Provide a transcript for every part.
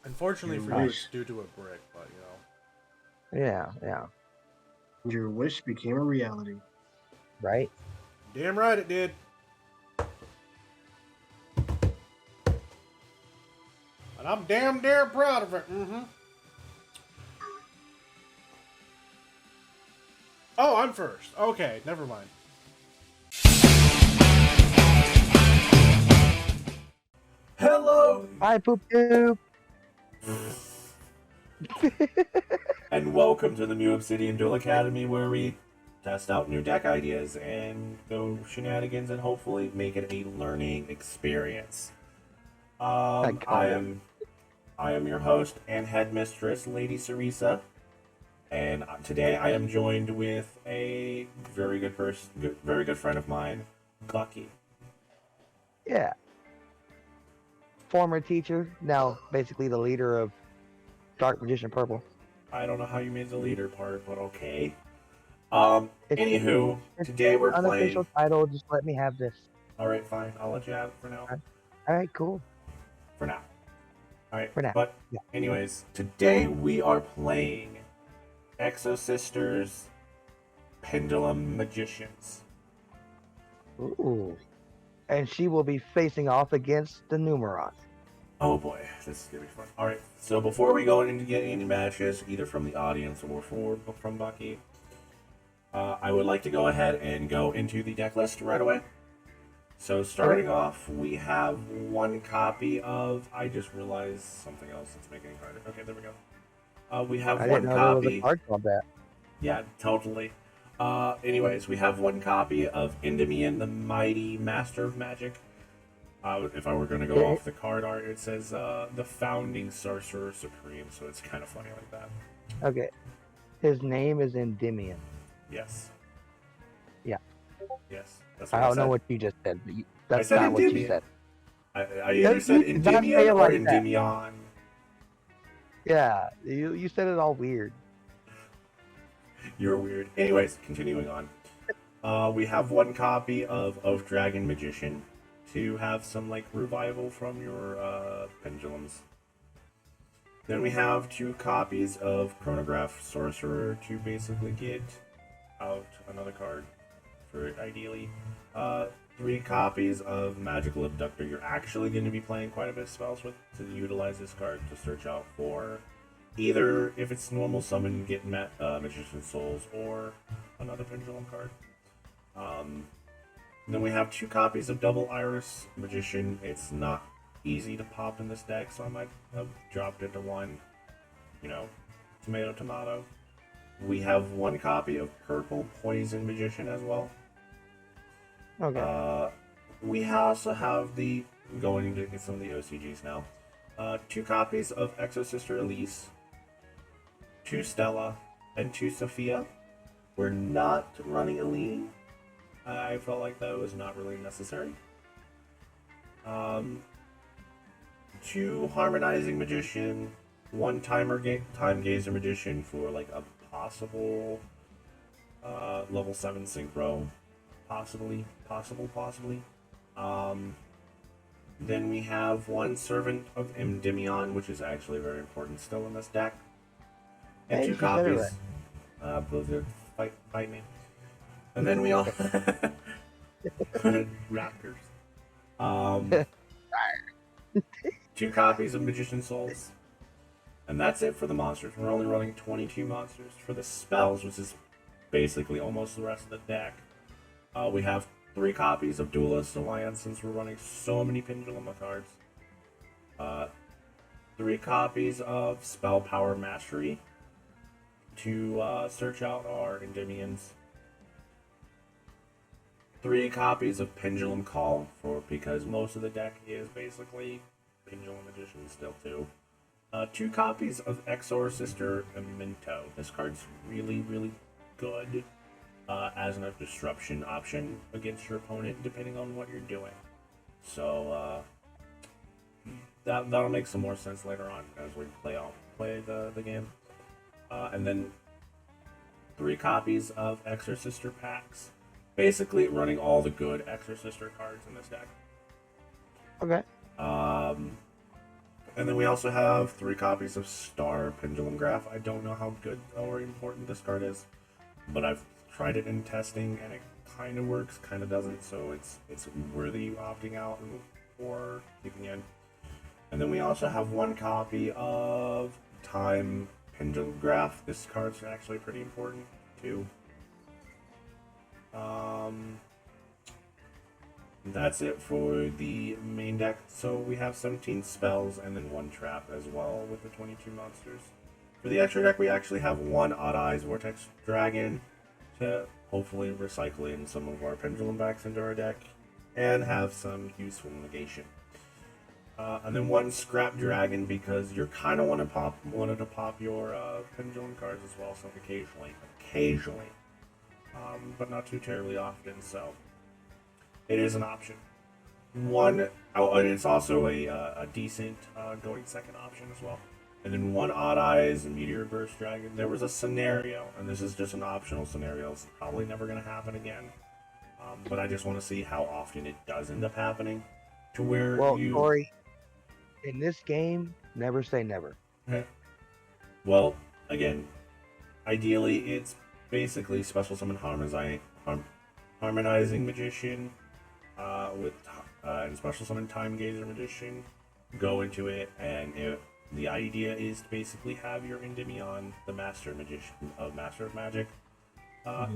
Unfortunately for you, it's due to a brick, but Yeah, yeah. Your wish became a reality. Right? damn right it did. And I'm damn proud of it. Mm-hmm. Oh, I'm first. Okay, never mind. Hello, Hi, poop poop. and welcome to the New Obsidian Duel Academy, where we test out new deck ideas and go shenanigans and hopefully make it a learning experience. I Um, got I it. am I am your host and headmistress, Lady Sarisa, and today I am joined with a very good person, very good friend of mine, Bucky. Yeah. Former teacher, now basically the leader of Dark Magician Purple. I don't know how you made the leader part, but okay. It's Anywho, it's today we're playing. unofficial title. Just let me have this. All right, fine. I'll let you have it for now. All right, cool. For now. All right. For now. But Yeah. anyways, today we are playing Exorsister's Pendulum Magicians. Ooh. And she will be facing off against the Numeron. Oh boy, this is gonna be fun. All right. So before we go into getting any matches, either from the audience or from Bucky, I would like to go ahead and go into the deck list right away. So starting off, we have one copy of. I just realized something else that's making it harder. Okay, there we go. We have I one didn't know there was a copy. card called that. Yeah, totally. Anyways, we have one copy of Endymion, the Mighty Master of Magic. If I were going to go off the card art, it says the Founding Sorcerer Supreme, so it's kind of funny like that. Okay. His name is Endymion. Yes. Yeah. Yes. That's I what I don't said. know what you just said, but that's said not what you Endymion. said. I either said You did not say Endymion it or like that. Endymion. Yeah, you said it all weird. You're weird. Anyways, continuing on. We have one copy of Oath Dragon Magician to have some like revival from your pendulums. Then we have two copies of Chronograph Sorcerer to basically get out another card for ideally. Three copies of Magical Abductor. You're actually going to be playing quite a bit of spells with to utilize this card to search out for either if it's normal summon, get Magician's Souls, or another Pendulum card. Then we have two copies of Double Iris Magician. It's not easy to pop in this deck, so I might have dropped it to one, tomato. We have one copy of Purple Poison Magician as well. Okay. We also have going into some of the OCGs now. Two copies of Exorsister Elise, two Stella, and two Sophia. We're not running Eileen. I felt like that was not really necessary. Two Harmonizing Magician, one Time Gazer Magician for like a possible level 7 synchro. Possibly. Then we have one Servant of Endymion, which is actually very important still in this deck. And Hey, two she said it copies. Blizzard, fight me. And then we all Raptors. Two copies of Magician's Souls. And that's it for the monsters. We're only running 22 monsters. For the spells, which is basically almost the rest of the deck, we have three copies of Duelist Alliance since we're running so many Pendulum cards. Three copies of Spell Power Mastery to search out our Endymions. Three copies of Pendulum Call because most of the deck is basically Pendulum Magician still too. Two copies of Exorsister Memento. This card's really, really good as a disruption option against your opponent, depending on what you're doing. So that'll make some more sense later on as we play the game. And then three copies of Exorsister packs. Basically, running all the good Exorsister cards in this deck. Okay. And then we also have 3 copies of Star Pendulum Graph. I don't know how good or important this card is, but I've tried it in testing and it kind of works, kind of doesn't, so it's worthy opting out or keeping in. And then we also have 1 copy of Time Pendulum Graph. This card's actually pretty important too. That's it for the main deck. So we have 17 spells and then 1 trap as well with the 22 monsters. For the extra deck, we actually have 1 Odd Eyes Vortex Dragon to hopefully recycle in some of our pendulum backs into our deck and have some useful negation. And then 1 Scrap Dragon because you're kind of wanted to pop your pendulum cards as well, so occasionally, but not too terribly often. So it is an option. And it's also a decent going second option as well. And then 1 Odd Eyes and Meteor Burst Dragon. There was a scenario, and this is just an optional scenario. It's probably never going to happen again. But I just want to see how often it does end up happening. To where Corey, in this game, never say never. Well, again, ideally, it's basically Special Summon Harmonizing Magician with and Special Summon Time Gazer Magician. Go into it, and the idea is to basically have your Endymion, the Master Magician of Master of Magic,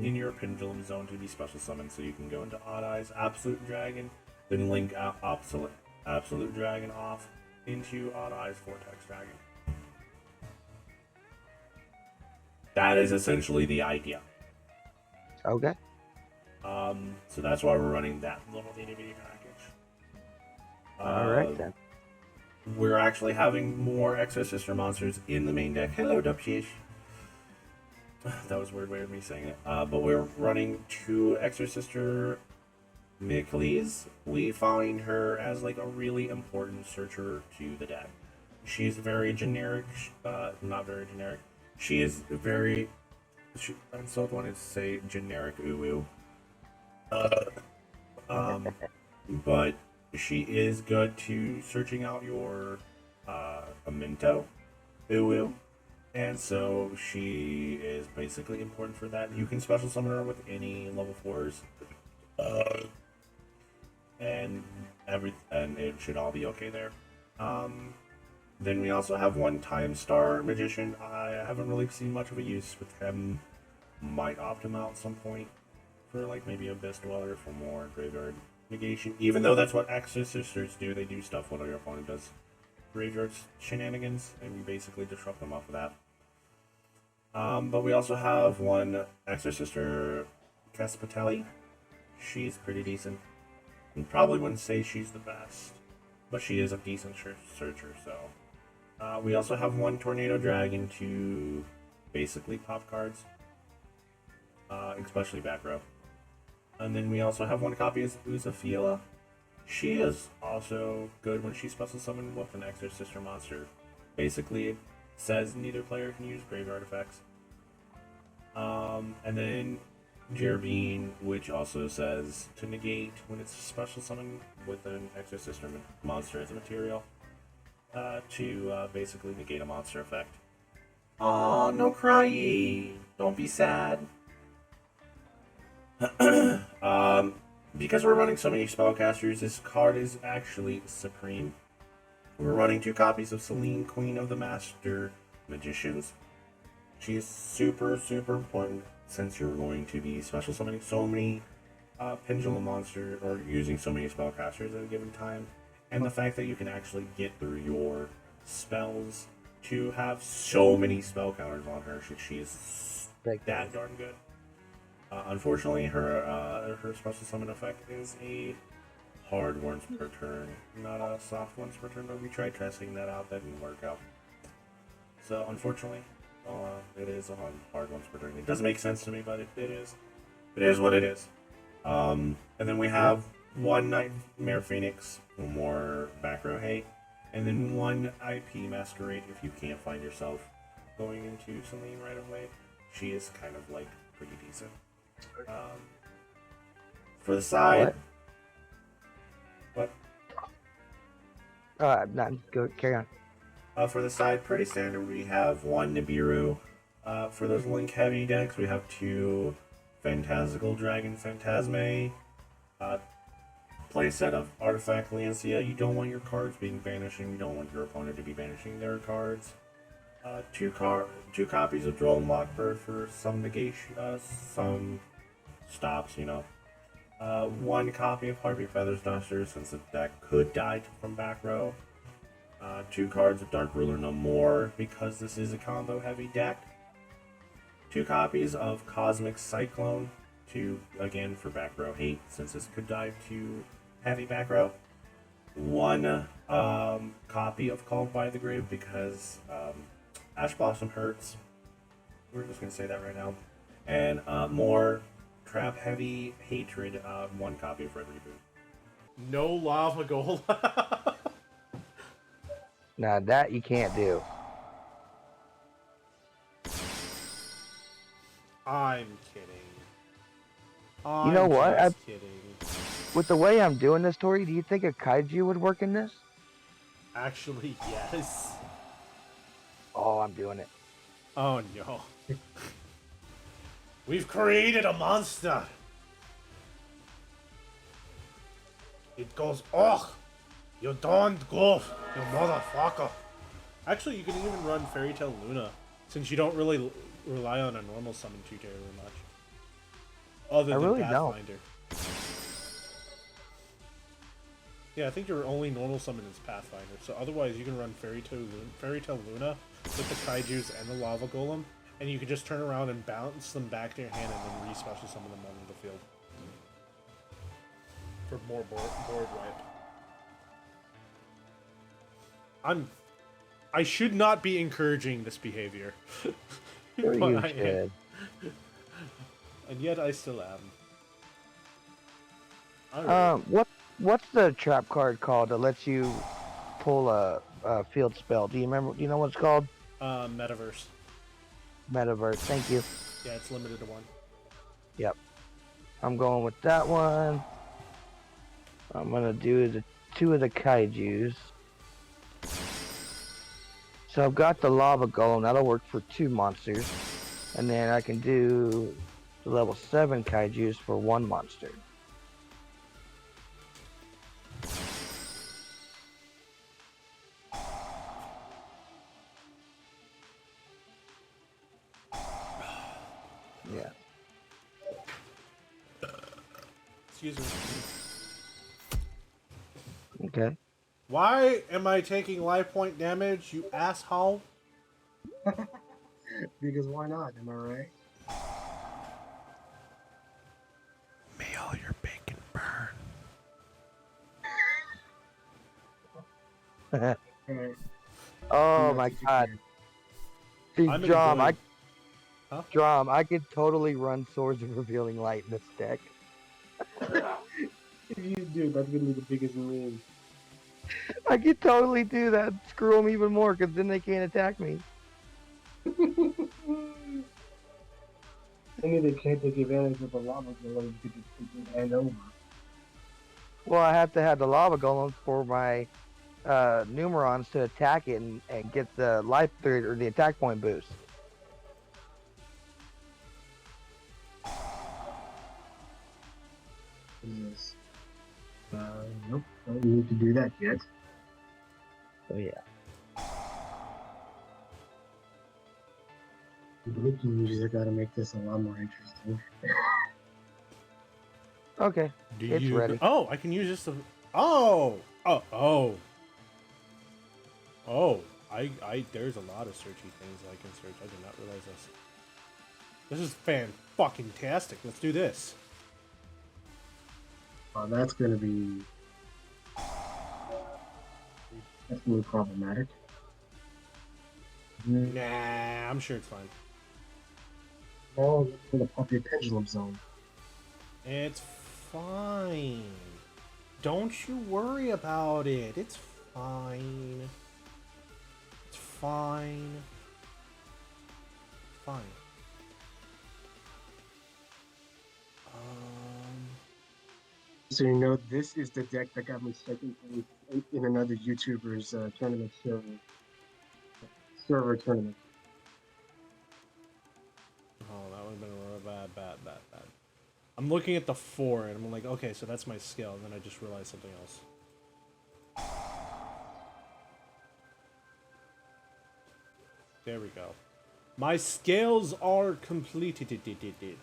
in your Pendulum Zone to be Special Summoned, so you can go into Odd Eyes, Absolute Dragon, then link Absolute Dragon off into Odd Eyes Vortex Dragon. That is essentially the idea. Okay. So that's why we're running that little DVD package. Alright then. We're actually having more Exorsister monsters in the main deck. Hello, Dupshish. That was a weird way of me saying it. But we're running 2 Exorsister Mickleys. We find her as like a really important searcher to the deck. She's very generic, not very generic. She is very, I still wanted to say generic uwu. But she is good to searching out your Amento uwu. And so she is basically important for that. You can special summon her with any level 4s. And it should all be okay there. Then we also have 1 Time Star Magician. I haven't really seen much of a use with him. Might opt him out at some point for like maybe Abyss Dweller for more graveyard negation. Even though that's what Exorcisters do, they do stuff when your opponent does graveyard shenanigans, and we basically disrupt them off of that. But we also have 1 Exorcister Caspitelli. She's pretty decent. I probably wouldn't say she's the best, but she is a decent searcher, so. We also have 1 Tornado Dragon to basically pop cards, especially back row. And then we also have 1 copy of Uzafila. She is also good when she's special summoned with an Exorcister monster. Basically, it says neither player can use graveyard effects. And then Jerbean, which also says to negate when it's special summoned with an Exorcister monster as a material, to basically negate a monster effect. Oh, no crying! Don't be sad. Because we're running so many spellcasters, this card is actually supreme. We're running 2 copies of Selene, Queen of the Master Magicians. She is super, super important since you're going to be special summoning so many pendulum monsters or using so many spellcasters at a given time. And the fact that you can actually get through your spells to have so many spell counters on her, she is that darn good. Unfortunately, her special summon effect is a hard once per turn, not a soft once per turn, but we tried testing that out, that didn't work out. So, unfortunately, it is a hard once per turn. It doesn't make sense to me, but it is. It is what it is. And then we have 1 Nightmare Phoenix for more back row hate, and then 1 IP Masquerade if you can't find yourself going into Selene right away. She is kind of like pretty decent. For the side, what? Not go. Carry on. For the side, pretty standard. We have one Nibiru. For those Link heavy decks, we have two Phantastical Dragon Phantasme. Playset of Artifact Lancia. You don't want your cards being banishing. You don't want your opponent to be banishing their cards. Two copies of Droll and Lockbird for some negation, some stops, you know. One copy of Harpy Feathers Duster, since the deck could die from back row. Two cards of Dark Ruler No More, because this is a combo heavy deck. Two copies of Cosmic Cyclone, two again for back row hate, since this could dive to heavy back row. One copy of Called by the Grave, because Ash Blossom hurts. We're just gonna say that right now. And more trap heavy hatred. One copy of Red Reboot. No lava golem. Now that you can't do. I'm kidding. You know what? Just kidding. With the way I'm doing this, Tori, do you think a kaiju would work in this? Actually, yes. Oh, I'm doing it. Oh no. We've created a monster. It goes, oh, you don't go, you motherfucker. Actually, you can even run Fairy Tale Luna, since you don't really rely on a normal summon too terribly much. Other than really don't. Pathfinder. Yeah, I think your only normal summon is Pathfinder, so otherwise you can run Fairy Tale Luna with the Kaijus and the Lava Golem, and you can just turn around and bounce them back to your hand and then re-special summon them onto the field. For more board wipe. I should not be encouraging this behavior. Sure But you I should. am. And yet I still am. Alright. What's the trap card called that lets you pull a field spell? Do you remember? Do you know what it's called? Metaverse. Metaverse. Thank you. Yeah, it's limited to one. Yep. I'm going with that one. I'm gonna do the two of the kaijus. So I've got the lava golem. That'll work for two monsters, and then I can do the level 7 kaijus for one monster. Yeah. Excuse me. Okay. Why am I taking life point damage, you asshole? Because why not? Am I right? May all your bacon burn. Alright. Oh my god. See, I'm Drum, enjoying- Huh? Drum, I could totally run Swords of Revealing Light in this deck. If you do, that's gonna be the biggest meme. I could totally do that. Screw them even more, because then they can't attack me. I mean, they can't take advantage of the lava golem to just take it hand over. Well, I have to have the lava golem for my Numerons to attack it and get the life period or the attack point boost. Yes. Nope, don't need to do that yet. So yeah. The breaking news, I gotta make this a lot more interesting. Okay. It's ready. Oh, I can use this to... Oh! Oh. There's a lot of searchy things I can search. I did not realize this. This is fan-fucking-tastic. Let's do this. That's gonna be problematic. Nah, I'm sure it's fine. Oh, in the puppy pendulum zone. It's fine. Don't you worry about it. It's fine. It's fine. Fine. So you know, this is the deck that got me second place in another YouTuber's tournament show. server tournament. Oh, that would have been real bad. I'm looking at the 4, and I'm like, okay, so that's my skill, and then I just realized something else. There we go. My scales are completed. Okay.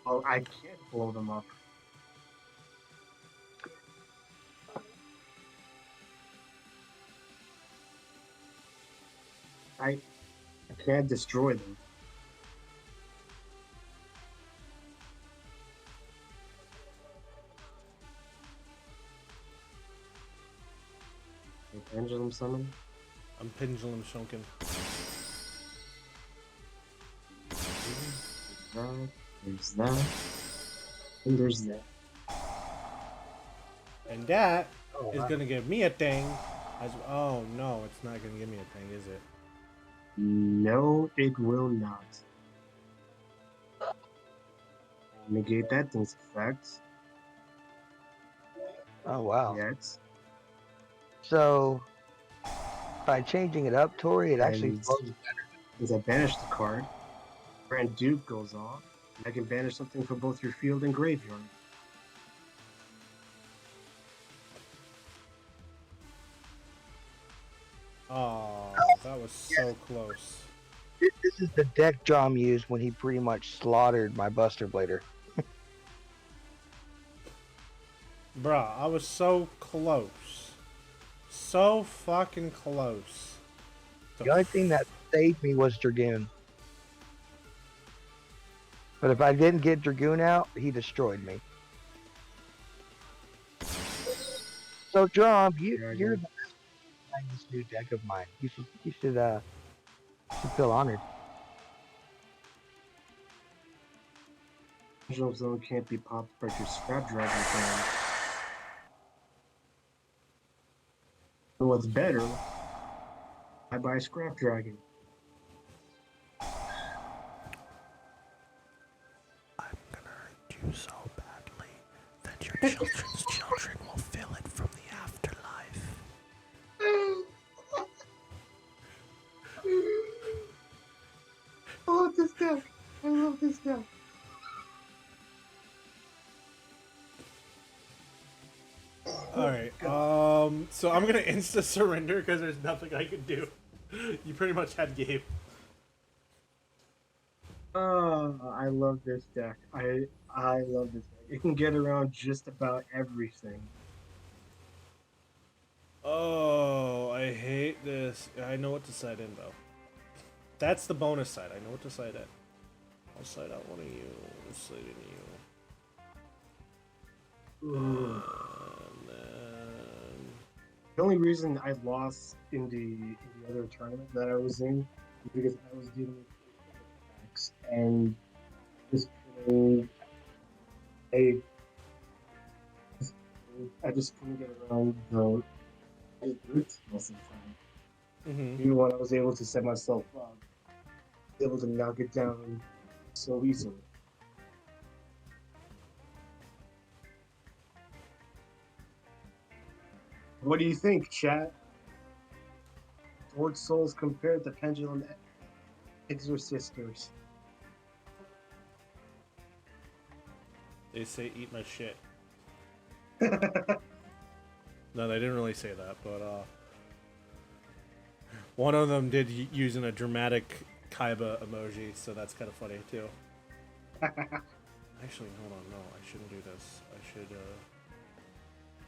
Well, I can't blow them up. I can't destroy them. A pendulum summon. I'm pendulum shunking. There's that. And there's that. And that Oh, is wow. gonna give me a thing. Oh no, it's not gonna give me a thing, is it? No, it will not. Negate that thing's effects. Oh, wow. Yet. So by changing it up, Tori, it actually And flows. as I banish the card, Grand Duke goes off. I can banish something from both your field and graveyard. Oh, that was so close. This is the deck John used when he pretty much slaughtered my Buster Blader. Bruh, I was so close. So fucking close. The only thing that saved me was Dragoon. But if I didn't get Dragoon out, he destroyed me. So, John, you're the best behind this new deck of mine. You should feel honored. Pendulum Zone can't be popped by your Scrap Dragon fan. And what's better, I buy Scrap Dragon. I'm gonna hurt you so badly that your children's children will feel it from the afterlife. I love this deck. I love this deck. Alright, so I'm gonna insta surrender because there's nothing I can do. You pretty much had game. I love this deck. I love this deck. It can get around just about everything. Oh, I hate this. I know what to side in though. That's the bonus side. I know what to side at. I'll side out one of you. I'll side in you. And then... The only reason I lost in the other tournament that I was in is because I was dealing with attacks and just couldn't. I just couldn't get around the roots most of the time. Mm-hmm. Even when I was able to set myself up, I was able to knock it down so easily. What do you think, chat? Sword Souls compared to Pendulum Exorcisters. They say eat my shit. No, they didn't really say that, but one of them did using a dramatic Kaiba emoji, so that's kind of funny too. Actually, hold on, no, I shouldn't do this. I should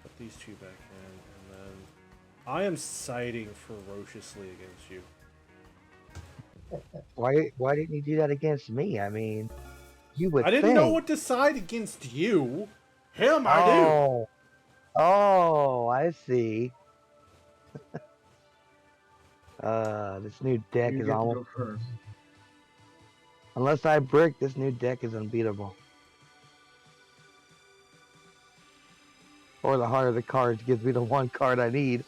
put these two back in, and then I am siding ferociously against you. Why didn't you do that against me? I mean, you would I didn't think. know what to side against you. Him, I do. Oh, I see. This new deck You is get to almost. go first. Unless I brick, this new deck is unbeatable. Or the heart of the cards gives me the one card I need.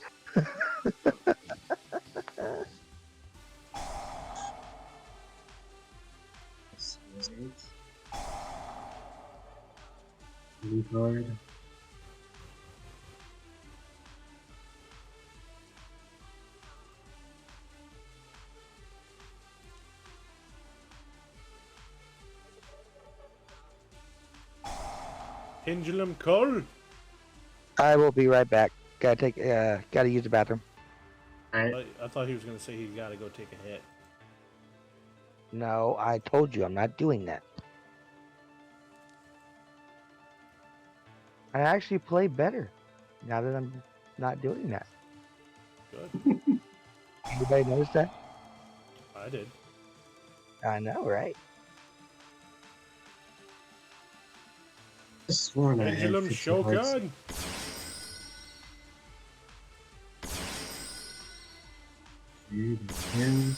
Eight. 2 card. Pendulum call. I will be right back. Gotta use the bathroom. I thought he was gonna say he gotta go take a hit. No, I told you I'm not doing that. I actually play better now that I'm not doing that. Good. Anybody notice that? I did. I know, right? I sworn I had Pendulum 15 hearts. Shogun. Dude, man.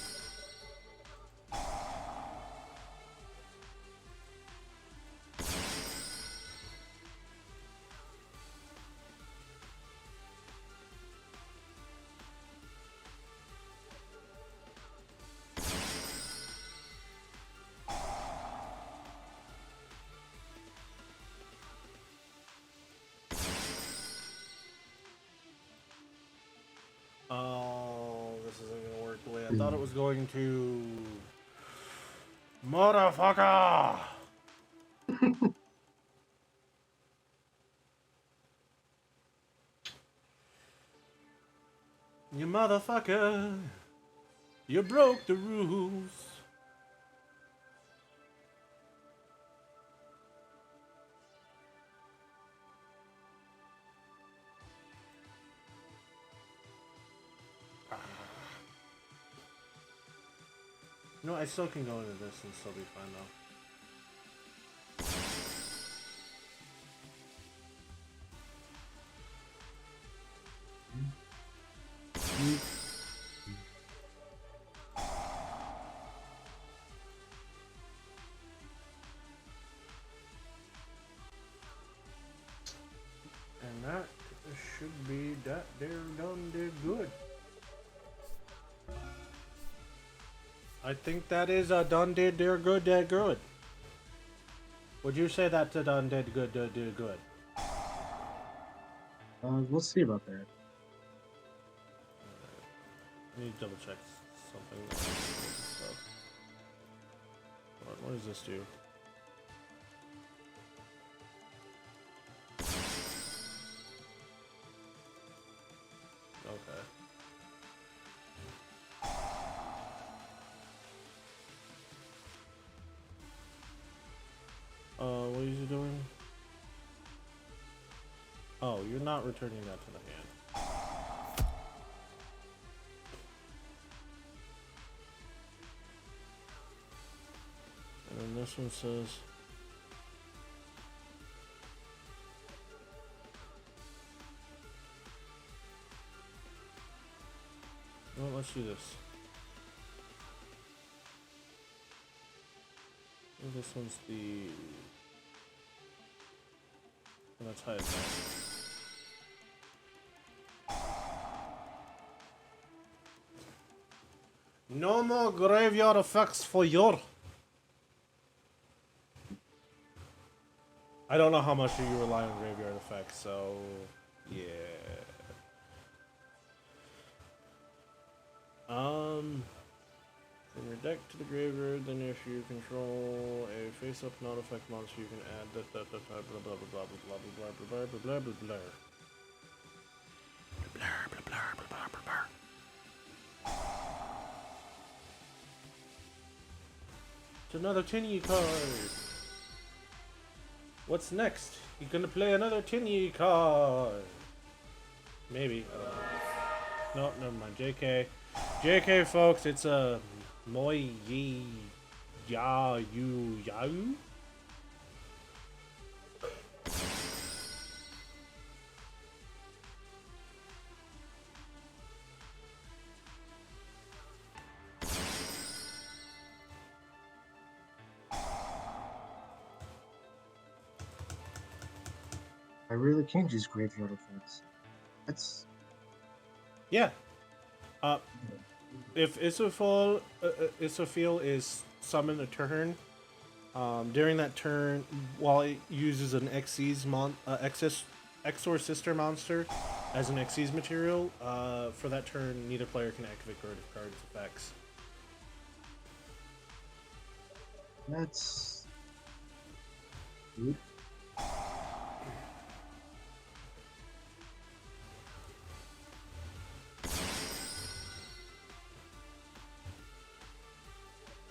Oh, this isn't gonna work the way I thought it was going to. Motherfucker! You motherfucker! You broke the rules. No, I still can go into this and still be fine though. And that should be that there done did good. I think that is a done did there good did good. Would you say that to done did good did good? We'll see about that. I need to double check something. What does this do? Okay. What is he doing? Oh, you're not returning that to the hand. And then this one says... Well, let's do this. And this one's the... And that's high attack. No more graveyard effects for your... I don't know how much you rely on graveyard effects, so... Yeah... From your deck to the graveyard, then if you control a face-up non-effect monster, you can add that blah blah blah blah blah blah blah blah blah blah blah blah blah blah. Blah blah blah blah blah blah blah. It's another tinny card. What's next? You gonna play another tinny card? Maybe. No, never mind. JK. JK, folks, it's a Moi Yi Ya Yu Yau. I really can't use graveyard effects. That's Yeah. If Isofil is summoned a turn, during that turn, while it uses an Exorsister monster as an Xyz material, for that turn, neither player can activate card's effects. that's good.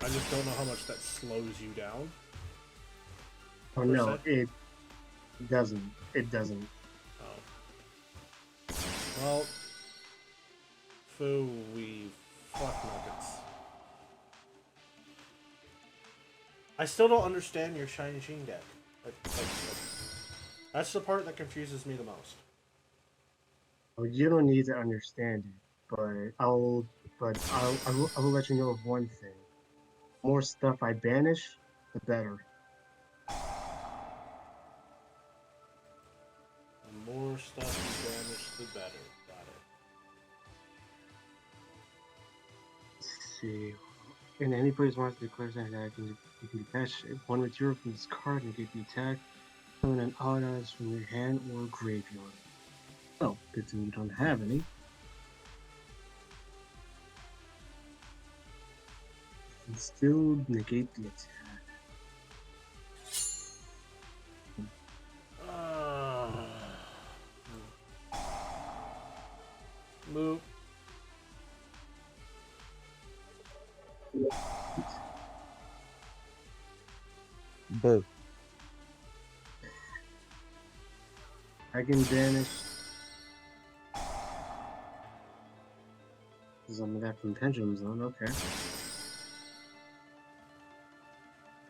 I just don't know how much that slows you down. Oh no, it doesn't. It doesn't. Oh. Well, we fuck nuggets. I still don't understand your Shiny Sheen deck. That's the part that confuses me the most. Oh, you don't need to understand it, but I will let you know of one thing. The more stuff I banish, the better. The more stuff you banish, the better. Got it. Let's see. And any player's monster declares an attack, and you can detach one material from this card and get the attack from an odd from your hand or graveyard. Oh, good thing you don't have any. And still negate the attack. Move. Boo. I can banish some of that from Pendulum Zone, okay.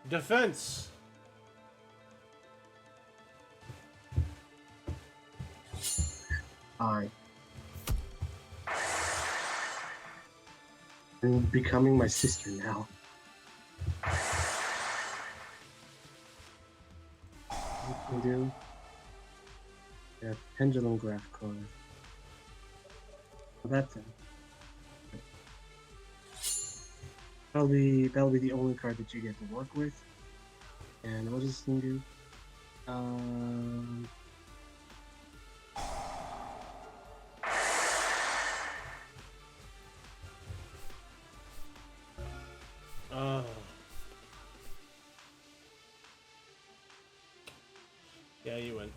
Defense. I'm becoming my sister now. What can I do? Yeah, Pendulum Graph card. Well, that's it. That'll be the only card that you get to work with. And what is this thing do? Yeah, you win.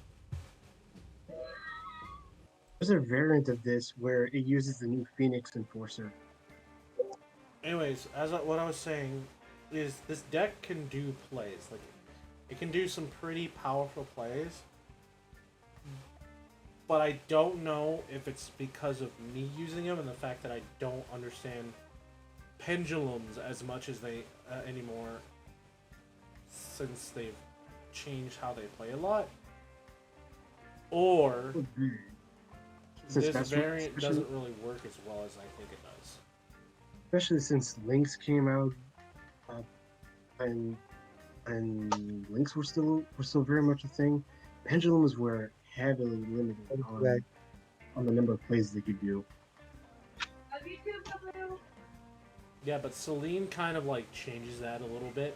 There's a variant of this where it uses the new Phoenix Enforcer. Anyways, what I was saying is this deck can do plays. Like, it can do some pretty powerful plays. But I don't know if it's because of me using them and the fact that I don't understand pendulums as much as they anymore, since they've changed how they play a lot. Or this variant doesn't really work as well as I think it does. Especially since Lynx came out, and Lynx were still very much a thing. Pendulums were heavily limited on the number of plays they could do. Yeah, but Celine kind of like changes that a little bit.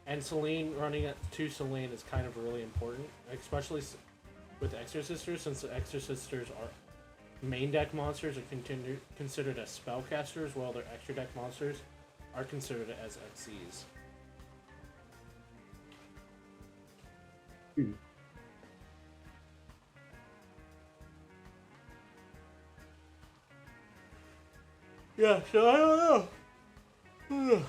And Celine, running at 2 Celine is kind of really important, especially with Exorcisters, since the Exorcisters are main deck monsters are considered as spellcasters, while their extra deck monsters are considered as XCs. Yeah, so I don't know.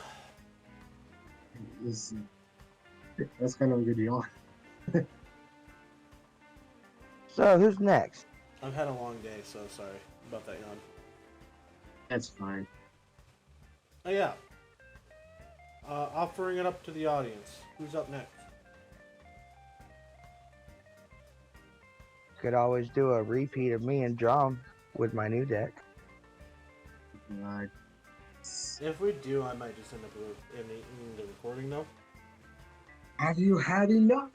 That's kind of a good yawn. So who's next? I've had a long day, so sorry about that yawn. That's fine. Oh yeah. Offering it up to the audience. Who's up next? Could always do a repeat of me and Drum with my new deck. God. If we do, I might just end up in the recording though. Have you had enough?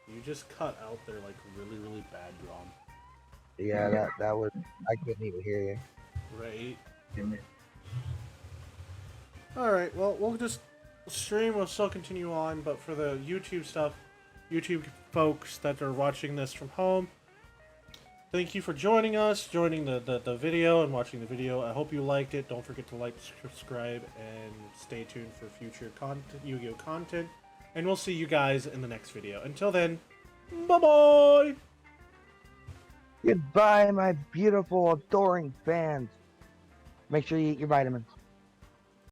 You just cut out there like really, really bad, Drum. Yeah, that was, I couldn't even hear you. Right. Damn it. Alright, well, we'll just stream, we'll still continue on, but for the YouTube stuff, YouTube folks that are watching this from home, thank you for joining us, joining the video and watching the video. I hope you liked it. Don't forget to like, subscribe, and stay tuned for future Yu-Gi-Oh! Content. And we'll see you guys in the next video. Until then, bye-bye! Goodbye, my beautiful, adoring fans. Make sure you eat your vitamins.